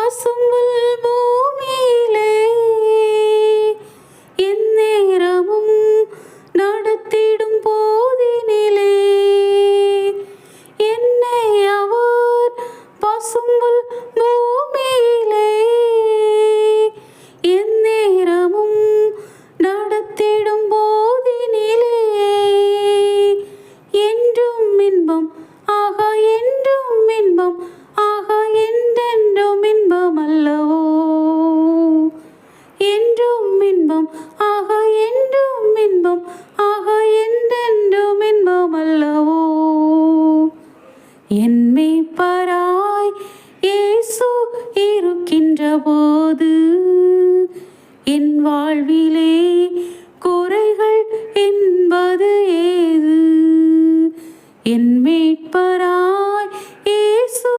பசும்புல் பூமியிலே எந்நேரமும் நடத்திடும் போதினிலே என்னை அவர் பசும்புல் பூமியிலே எந்நேரமும் நடத்திடும் போதினிலே என்றும் இன்பம் ஆகா என்றும் இன்பம் ஆகா என்றென்றும் இன்பம் அல்லவோ என்றும் இன்பம் ஆகா என்றும் இன்பம் ஆகா என்றென்றும் இன்பம் அல்லவோ என் மேய்ப்பராய் இயேசு இருக்கின்ற போது